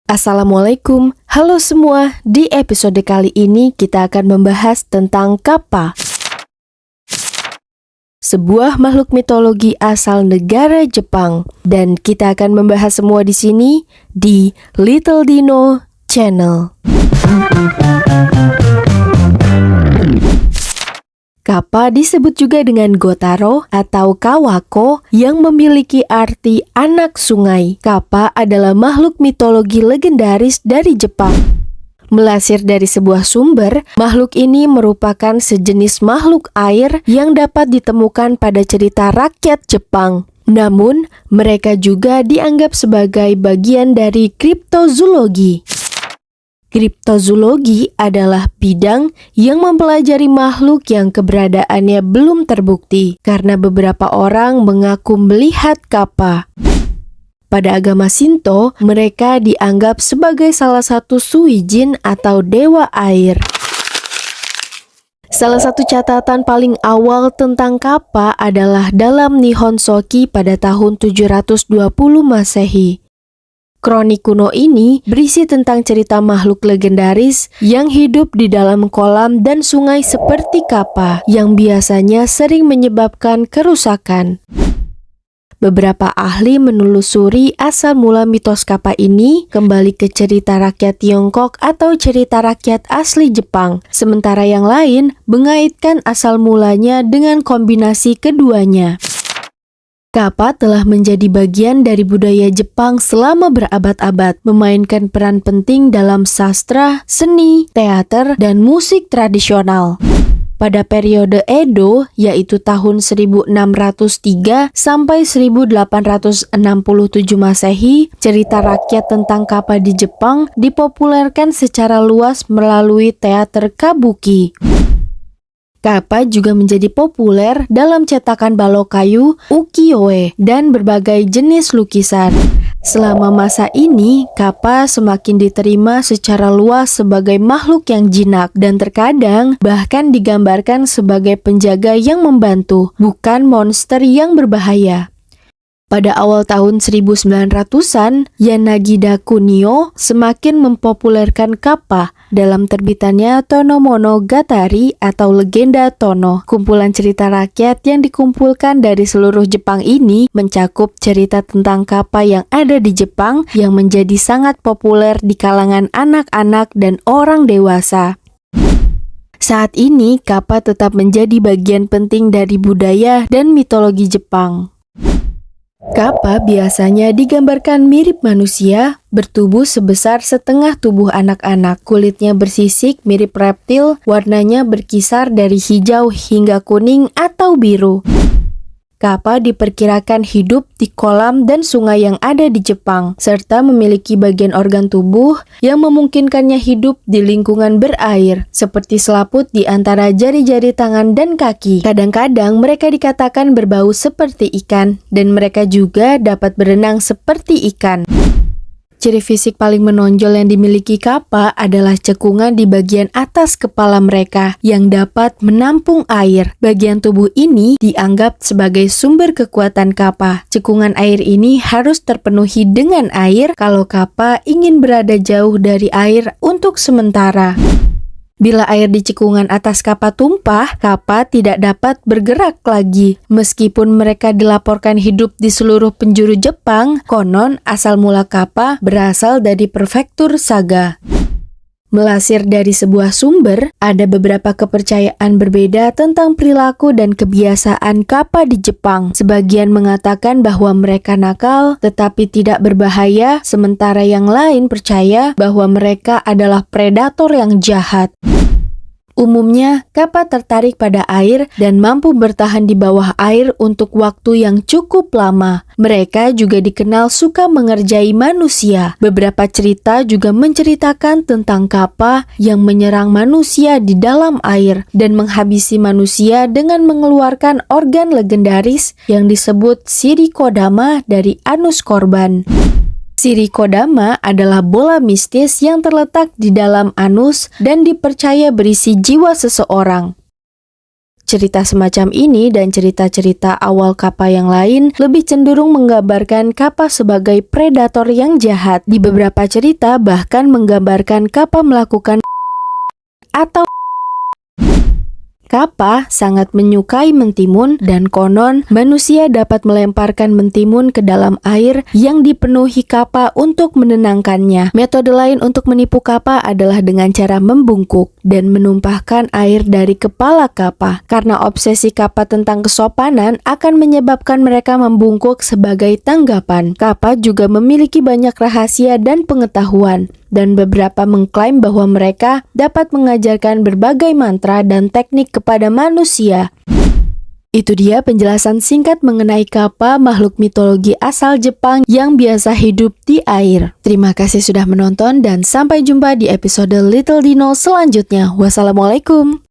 Assalamualaikum, halo semua. Di episode kali ini kita akan membahas tentang Kappa, sebuah makhluk mitologi asal negara Jepang. Dan kita akan membahas semua di sini di Little Dino Channel. Kappa disebut juga dengan Gotaro atau Kawako yang memiliki arti anak sungai. Kappa adalah makhluk mitologi legendaris dari Jepang. Melansir dari sebuah sumber, makhluk ini merupakan sejenis makhluk air yang dapat ditemukan pada cerita rakyat Jepang. Namun, mereka juga dianggap sebagai bagian dari kriptozoologi. Kriptozoologi adalah bidang yang mempelajari makhluk yang keberadaannya belum terbukti karena beberapa orang mengaku melihat Kappa. Pada agama Shinto, mereka dianggap sebagai salah satu suijin atau dewa air. Salah satu catatan paling awal tentang Kappa adalah dalam Nihon Shoki pada tahun 720 Masehi. Kronik kuno ini berisi tentang cerita makhluk legendaris yang hidup di dalam kolam dan sungai seperti Kappa yang biasanya sering menyebabkan kerusakan. Beberapa ahli menelusuri asal mula mitos Kappa ini kembali ke cerita rakyat Tiongkok atau cerita rakyat asli Jepang, sementara yang lain mengaitkan asal mulanya dengan kombinasi keduanya. Kappa telah menjadi bagian dari budaya Jepang selama berabad-abad, memainkan peran penting dalam sastra, seni, teater, dan musik tradisional. Pada periode Edo, yaitu tahun 1603 sampai 1867 Masehi, cerita rakyat tentang Kappa di Jepang dipopulerkan secara luas melalui teater kabuki. Kappa juga menjadi populer dalam cetakan balok kayu, ukiyo-e, dan berbagai jenis lukisan. Selama masa ini, Kappa semakin diterima secara luas sebagai makhluk yang jinak dan terkadang bahkan digambarkan sebagai penjaga yang membantu, bukan monster yang berbahaya. Pada awal tahun 1900-an, Yanagida Kunio semakin mempopulerkan Kappa dalam terbitannya Tono Monogatari atau Legenda Tono. Kumpulan cerita rakyat yang dikumpulkan dari seluruh Jepang ini mencakup cerita tentang Kappa yang ada di Jepang yang menjadi sangat populer di kalangan anak-anak dan orang dewasa. Saat ini, Kappa tetap menjadi bagian penting dari budaya dan mitologi Jepang. Kappa biasanya digambarkan mirip manusia, bertubuh sebesar setengah tubuh anak-anak, kulitnya bersisik mirip reptil, warnanya berkisar dari hijau hingga kuning atau biru. Kappa diperkirakan hidup di kolam dan sungai yang ada di Jepang, serta memiliki bagian organ tubuh yang memungkinkannya hidup di lingkungan berair, seperti selaput di antara jari-jari tangan dan kaki. Kadang-kadang mereka dikatakan berbau seperti ikan, dan mereka juga dapat berenang seperti ikan. Ciri fisik paling menonjol yang dimiliki Kappa adalah cekungan di bagian atas kepala mereka yang dapat menampung air. Bagian tubuh ini dianggap sebagai sumber kekuatan Kappa. Cekungan air ini harus terpenuhi dengan air kalau Kappa ingin berada jauh dari air untuk sementara. Bila air di cekungan atas Kappa tumpah, Kappa tidak dapat bergerak lagi. Meskipun mereka dilaporkan hidup di seluruh penjuru Jepang, konon asal mula Kappa berasal dari prefektur Saga. Melansir dari sebuah sumber, ada beberapa kepercayaan berbeda tentang perilaku dan kebiasaan Kappa di Jepang. Sebagian mengatakan bahwa mereka nakal tetapi tidak berbahaya, sementara yang lain percaya bahwa mereka adalah predator yang jahat. Umumnya, Kappa tertarik pada air dan mampu bertahan di bawah air untuk waktu yang cukup lama. Mereka juga dikenal suka mengerjai manusia. Beberapa cerita juga menceritakan tentang Kappa yang menyerang manusia di dalam air dan menghabisi manusia dengan mengeluarkan organ legendaris yang disebut Shirikodama dari anus korban. Shirikodama adalah bola mistis yang terletak di dalam anus dan dipercaya berisi jiwa seseorang. Cerita semacam ini dan cerita-cerita awal Kappa yang lain lebih cenderung menggambarkan Kappa sebagai predator yang jahat. Di beberapa cerita bahkan menggambarkan Kappa melakukan atau Kappa sangat menyukai mentimun dan konon manusia dapat melemparkan mentimun ke dalam air yang dipenuhi Kappa untuk menenangkannya. Metode lain untuk menipu Kappa adalah dengan cara membungkuk dan menumpahkan air dari kepala Kappa. Karena obsesi Kappa tentang kesopanan akan menyebabkan mereka membungkuk sebagai tanggapan. Kappa juga memiliki banyak rahasia dan pengetahuan, dan beberapa mengklaim bahwa mereka dapat mengajarkan berbagai mantra dan teknik kepada manusia. Itu dia penjelasan singkat mengenai Kappa, makhluk mitologi asal Jepang yang biasa hidup di air. Terima kasih sudah menonton dan sampai jumpa di episode Little Dino selanjutnya. Wassalamualaikum.